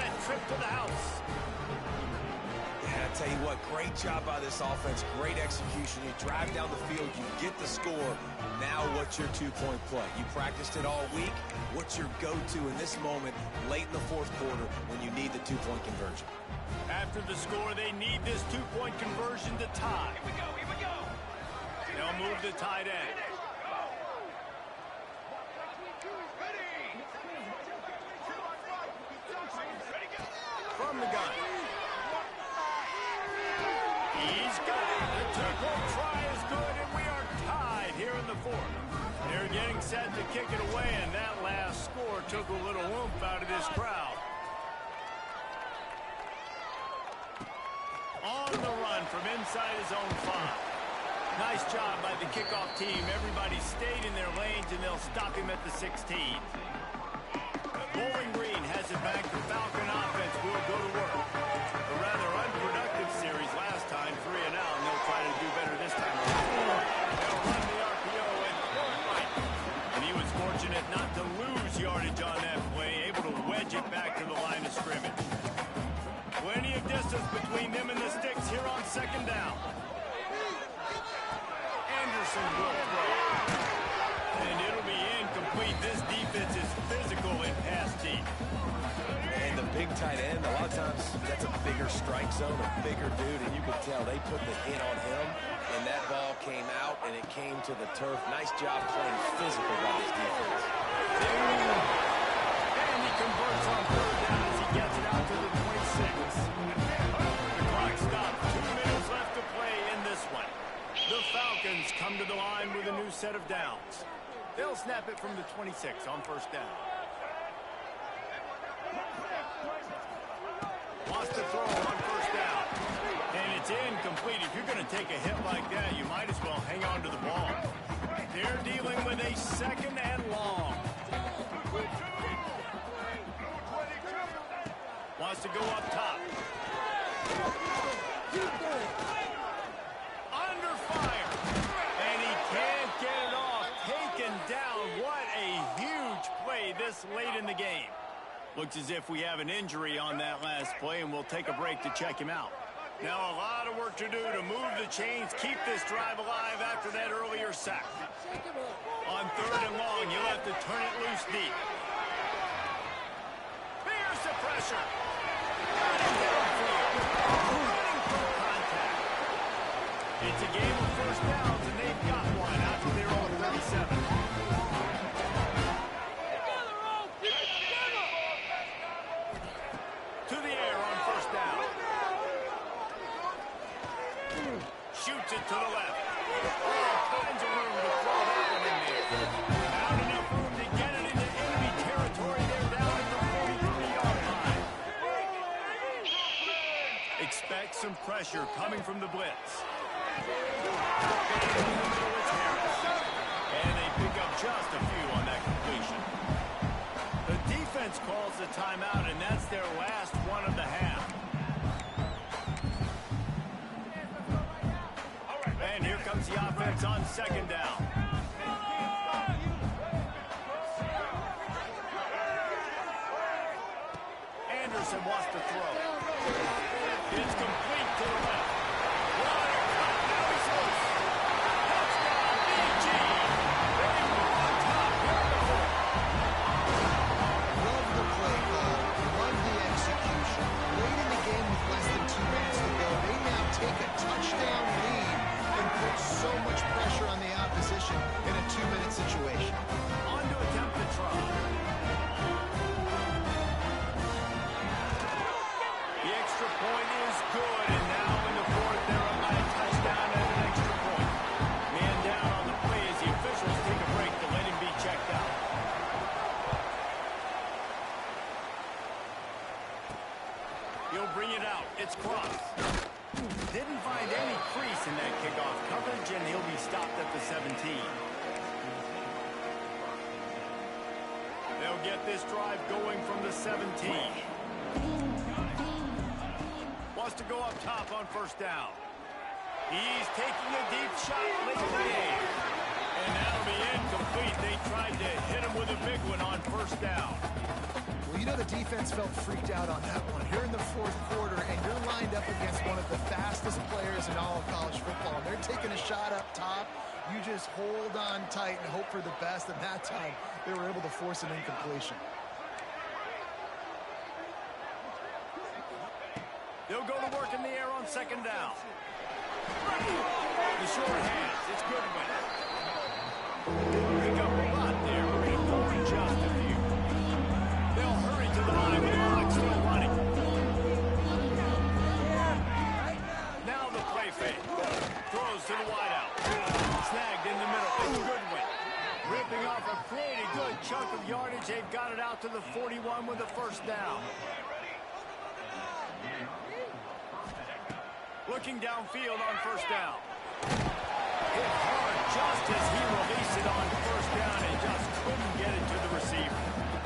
tell you what, great job by this offense, great execution. You drive down the field, you get the score. Now what's your two-point play? You practiced it all week. What's your go-to in this moment late in the fourth quarter when you need the two-point conversion? After the score, they need this two-point conversion to tie. Here we go, here we go. They'll move the tight end. From the gun. He's got it. The two-point try is good, and we are tied here in the fourth. They're getting set to kick it away, and that last score took a little oomph out of this crowd. On the run from inside his own 5. Nice job by the kickoff team. Everybody stayed in their lanes, and they'll stop him at the 16. Bowling Green has it back. The Falcon offense will go to work. A rather unproductive series last time, 3 and out, and they'll try to do better this time. They'll run the RPO and throw it right. And he was fortunate not to lose yardage on that play, able to wedge it back to the line of scrimmage. Plenty of distance between them and the sticks here on second down. Anderson will throw. And it'll be incomplete. This defense is physical and pass deep. And the big tight end, a lot of times that's a bigger strike zone, a bigger dude, and you could tell they put the hit on him, and that ball came out, and it came to the turf. Nice job playing physical by this defense. And he converts on third down as he gets it out to the 26. The clock stopped. 2 minutes left to play in this one. The Falcons come to the line with a new set of downs. They'll snap it from the 26 on first down. Wants to throw on first down. And it's incomplete. If you're going to take a hit like that, you might as well hang on to the ball. They're dealing with a second and long. Wants to go up top. Under fire. And he can't get it off. Taken down. What a huge play this late in the game. Looks as if we have an injury on that last play, and we'll take a break to check him out. Now a lot of work to do to move the chains, keep this drive alive after that earlier sack. On third and long, you'll have to turn it loose deep. Here's the pressure. It's a game of first downs, and they've got one after their own 37. To the air on first down. Shoots it to the left. All kinds of room to throw that one in there. Not enough room to get it into enemy territory. They're down at the 43-yard line. Expect some pressure coming from the blitz. And they pick up just a few on that completion. The defense calls the timeout, and that's their last one of the half. And here comes the offense on second down. Anderson wants to throw. It's complete to the left. What a cut. Now he's loose. Touchdown, BG. They move on top. Here we go. Love the play call. Love the execution. Late in the game with less than 2 minutes to go, they now take a touchdown lead and put so much pressure on the opposition in a 2-minute situation. On to attempt the try. The extra point is good, and now in the fourth, they're up by a touchdown and an extra point. Man down on the play as the officials take a break to let him be checked out. He'll bring it out. It's crossed. Didn't find any crease in that kickoff coverage, and he'll be stopped at the 17. They'll get this drive going from the 17. Wants to go up top on first down. He's taking a deep shot late in the game. And that'll be incomplete. They tried to hit him with a big one on first down. We You know the defense felt freaked out on that one. You're in the fourth quarter, and you're lined up against one of the fastest players in all of college football. And they're taking a shot up top. You just hold on tight and hope for the best, and that time they were able to force an incompletion. They'll go to work in the air on second down. The short hands. It's Goodwin. Pick up a lot there. We're going to pull in just a few. They'll hurry to the line with the clock still running. Now the play fake. Throws to the wideout. Snagged in the middle. It's Goodwin. Ripping off a pretty good chunk of yardage. They've got it out to the 41 with a first down. Looking downfield on first down. Hit hard just as he released it on first down and just couldn't get it to the receiver.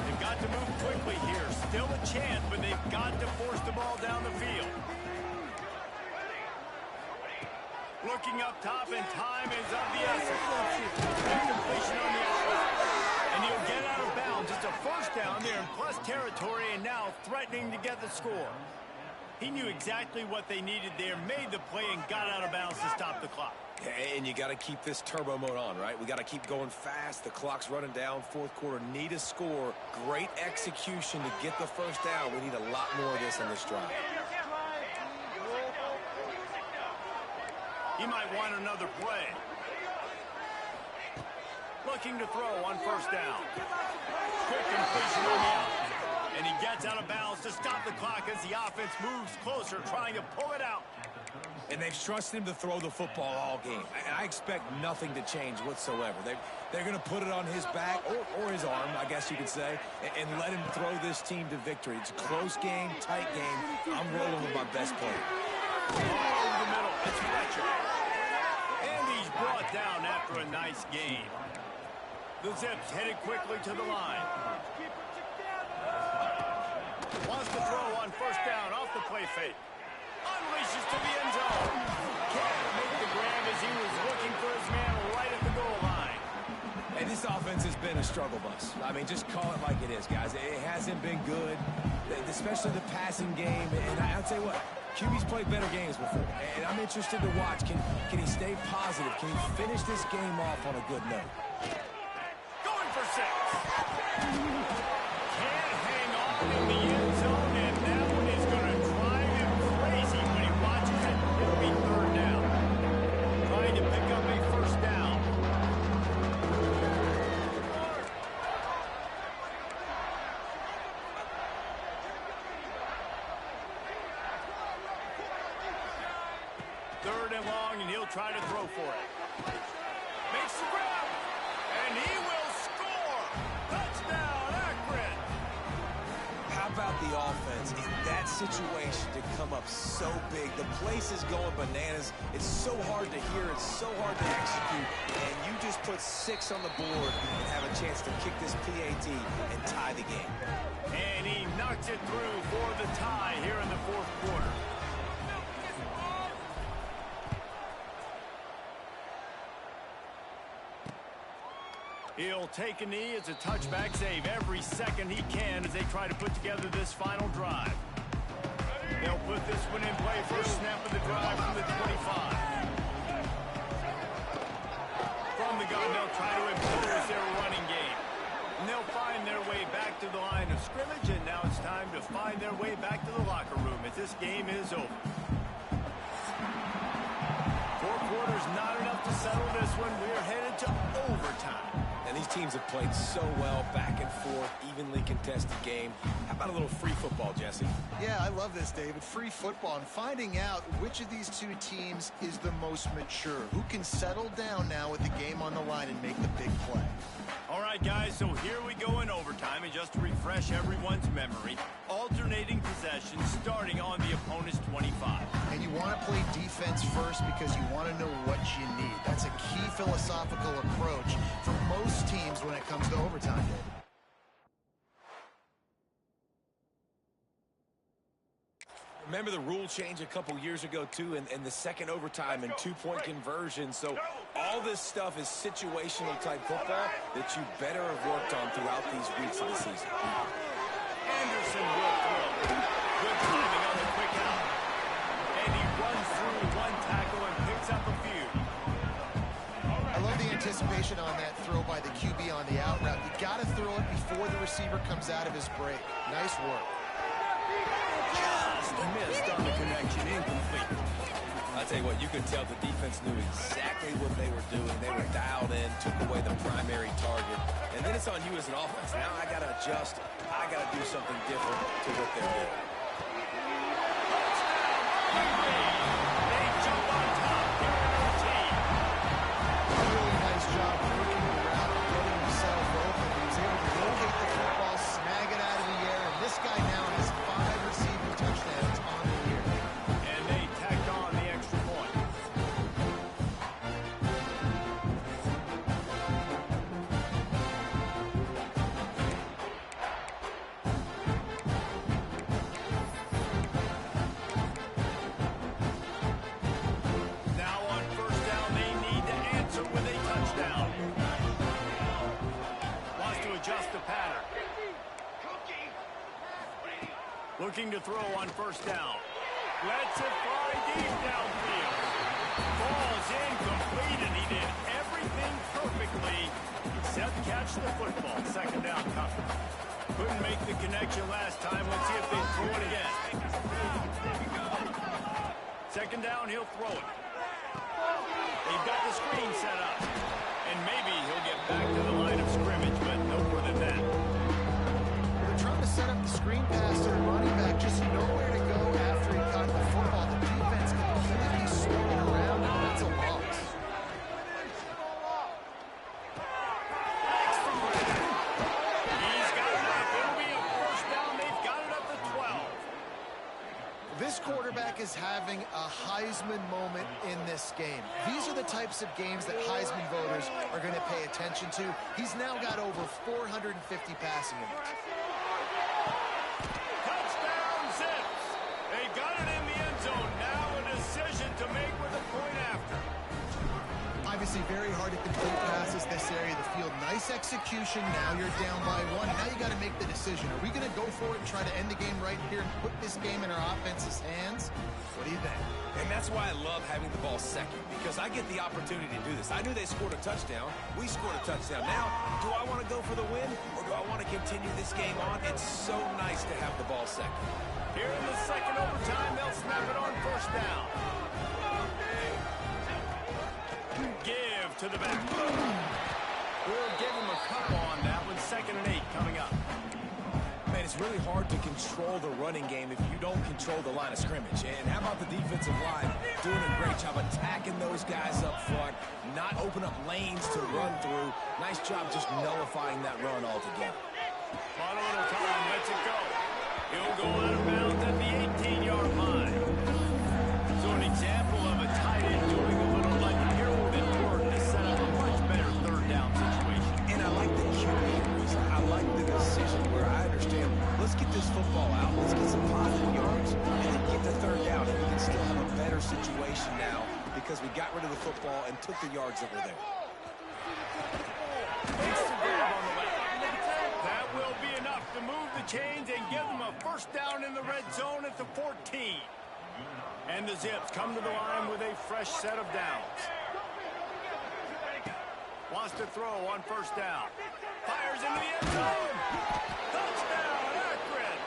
They've got to move quickly here. Still a chance, but they've got to force the ball down the field. Looking up top, and time is of the essence. Completion on the outside. And he'll get out of bounds. Just a first down there in plus territory, and now threatening to get the score. He knew exactly what they needed there, made the play, and got out of bounds to stop the clock. And you got to keep this turbo mode on, right? We got to keep going fast. The clock's running down. Fourth quarter, need a score. Great execution to get the first down. We need a lot more of this in this drive. He might want another play. Looking to throw on first down. Quick completion on the out. And he gets out of bounds to stop the clock as the offense moves closer, trying to pull it out. And they've trusted him to throw the football all game. I expect nothing to change whatsoever. They're going to put it on his back, or his arm, I guess you could say, and let him throw this team to victory. It's a close game, tight game. I'm rolling with my best player. All over the middle, it's Fletcher. And he's brought down after a nice gain. The Zips headed quickly to the line. Wants to throw on first down off the play fake. Unleashes to the end zone. Can't make the grab as he was looking for his man right at the goal line. And this offense has been a struggle bus. I mean, just call it like it is, guys. It hasn't been good, especially the passing game. And I'll tell you what, QB's played better games before. And I'm interested to watch. Can he stay positive? Can he finish this game off on a good note? Going for 6. Can't hang on in the end zone, and that one is going to drive him crazy when he watches it. It'll be third down. Trying to pick up a first down. Third and long, and he'll try to throw for it. Makes the grab, and he will score. Touchdown, Akron. How about the offense in that situation to come up so big? The place is going bananas. It's so hard to hear. It's so hard to execute. And you just put 6 on the board and have a chance to kick this PAT and tie the game. And he knocks it through for the tie here in the fourth quarter. He'll take a knee. It's a touchback save every second he can as they try to put together this final drive. They'll put this one in play. First snap of the drive from the 25. From the gun, they'll try to impose their running game. And they'll find their way back to the line of scrimmage, and now it's time to find their way back to the locker room as this game is over. 4 quarters not enough to settle this one. We're headed to overtime. And these teams have played so well, back and forth, evenly contested game. How about a little free football, Jesse? Yeah, I love this, David. Free football and finding out which of these two teams is the most mature. Who can settle down now with the game on the line and make the big play. All right, guys, so here we go in overtime. And just to refresh everyone's memory, alternating possessions starting on the opponent's 25. And you want to play defense first because you want to know what you need. That's a key philosophical approach for most teams when it comes to overtime, David. Remember the rule change a couple years ago, too, and the second overtime and 2-point conversion. So all this stuff is situational type football that you better have worked on throughout these weeks of the season. And receiver comes out of his break. Nice work. Just missed on the connection, incomplete. I'll tell you what, you could tell the defense knew exactly what they were doing. They were dialed in, took away the primary target. And then it's on you as an offense. Now I got to adjust. I got to do something different to what they're doing. They jump on top here in OT. Really nice job working around and getting himself open. He was able to locate the football, snag it out of the air, and this guy now has 5 receiving touchdowns on the year. And they tacked on the extra point. Now on first down, they need to answer with a touchdown. Wants to adjust the pattern. Looking to throw on first down. Lets it fly deep downfield. Falls incomplete, and he did everything perfectly except catch the football. Second down coming. Couldn't make the connection last time. Let's see if they throw it again. Second down, he'll throw it. They've got the screen set up. And maybe he'll get back to the line of scrimmage, but no more than that. They're trying to set up the screen pass to the running back, just nowhere to go after he caught the football. The defense completely swarming around, and that's a loss. He's got it up. It'll be a first down. They've got it up to 12. This quarterback is having a Heisman moment in this game. These are the types of games that Heisman voters are going to pay attention to. He's now got over 450 passing yards. Touchdown, Zips. They got it in the end zone. Now a decision to make with a point after. Obviously very hard to complete passes this area of the field. Nice execution. Now you're down by 1. Now you got to make the decision. Are we going to go for it and try to end the game right here and put this game in our offense's hands? What do you think? And that's why I love having the ball second, because I get the opportunity to do this. I knew they scored a touchdown. We scored a touchdown. Now, do I want to go for the win, or do I want to continue this game on? It's so nice to have the ball second. Here in the second overtime, they'll snap it on first down. Give to the back. We'll give him a couple on that one. 2nd and 8 coming up. Man, it's really hard to control the running game if you don't control the line of scrimmage. And how about the defensive line doing a great job attacking those guys up front, not open up lanes to run through. Nice job just nullifying that run altogether. Final little time, lets it go. He'll go out of bounds at the 18-yard line. So an example of a tight end doing a little like Harold and Jordan to set up a much better third down situation. And I like the cue here, Reese. I like the decision where I understand, let's get this football out, let's get some positive yards, and then get the third down, and we can still have a better situation now because we got rid of the football and took the yards that were there. Takes the grab on the left. That will be enough to move the chains and give them a first down in the red zone at the 14. And the Zips come to the line with a fresh set of downs. Wants to throw on first down. Fires into the end zone. Touchdown, Akron.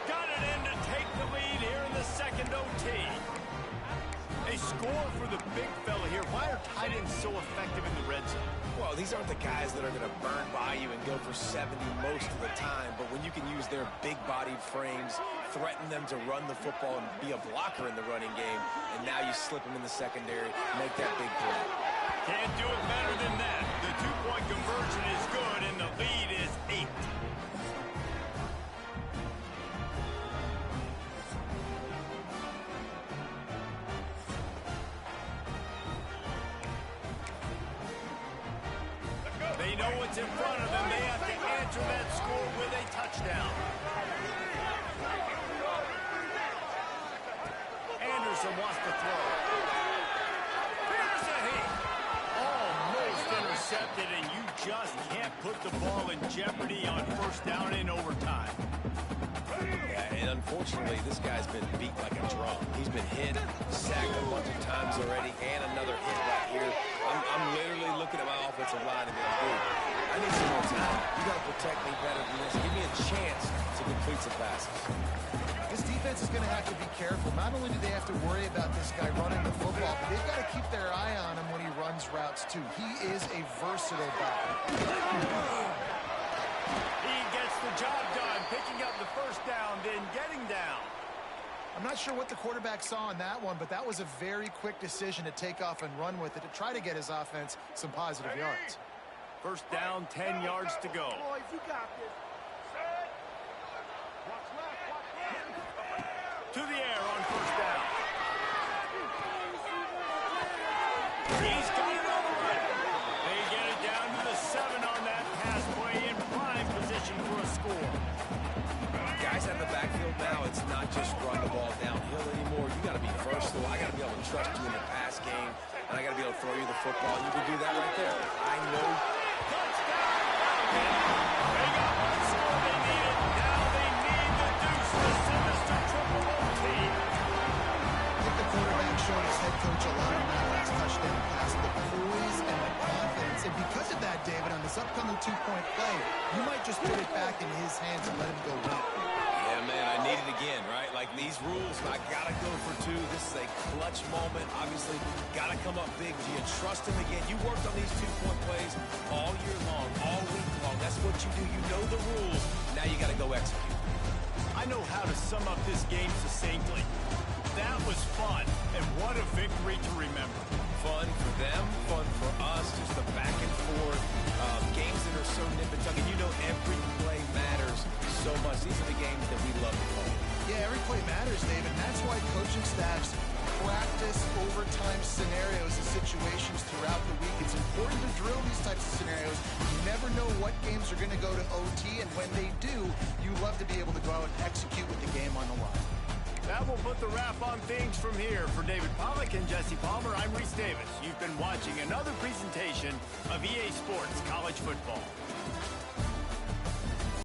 Got it in to take the lead here in the second OT. A score for the big fella here. Why are tight ends so effective in the red zone? Well, these aren't the guys that are going to burn by you and go for 70 most of the time, but when you can use their big-bodied frames, threaten them to run the football and be a blocker in the running game, and now you slip them in the secondary, make that big play. Can't do it better than that. The two-point conversion is good, and the lead is 8. They know what's in front of them. They have to answer that score with a touchdown. Anderson wants to throw. Here's a hit. Almost intercepted, and you just can't put the ball in jeopardy on first down in overtime. Yeah, and unfortunately, this guy's been beat like a drum. He's been hit, sacked a bunch of times already, and another hit right here. I'm literally looking at my offensive line and being, dude, I need some more time. You got to protect me better than this. Give me a chance to complete some passes. This defense is going to have to be careful. Not only do they have to worry about this guy running the football, but they've got to keep their eye on him when he runs routes, too. He is a versatile back. He gets the job done, picking up the first down, then getting down. I'm not sure what the quarterback saw on that one, but that was a very quick decision to take off and run with it to try to get his offense some positive yards. First down, 10 yards to go. Boys, you got this. Set. Watch left, watch left. To the air on first down. He's got it on the right. They get it down to the 7 on that pass play in prime position for a score. Guys at the backfield now, it's not just run the ball downhill anymore. You got to be versatile. I got to be able to trust you in the pass game, and I got to be able to throw you the football. You can do that right there. I know. Touchdown! They got one score they needed. Now they need the deuce, the sinister triple OT. I think the quarterback showed his head coach a lot on that last touchdown pass, the poise and the confidence. And because of that, David, on this upcoming two-point play, you might just put it back in his hands and let him go win. Yeah, man, I need it again, right? Like these rules, I got to go for 2. This is a clutch moment. Obviously, got to come up big. Do you trust him again? You worked on these two-point plays all year long, all week long. That's what you do. You know the rules. Now you got to go execute. I know how to sum up this game succinctly. That was fun, and what a victory to remember. Fun for them, fun for us, just the back and forth. Games that are so nip and tuck, and you know every play matters so much. These are the games that we love to call. Yeah, every play matters, David, and that's why coaching staffs practice overtime scenarios and situations throughout the week. It's important to drill these types of scenarios. You never know what games are going to go to OT, and when they do, you love to be able to go out and execute with the game on the line. That will put the wrap on things from here. For David Pollack and Jesse Palmer, I'm Reese Davis. You've been watching another presentation of EA Sports College Football.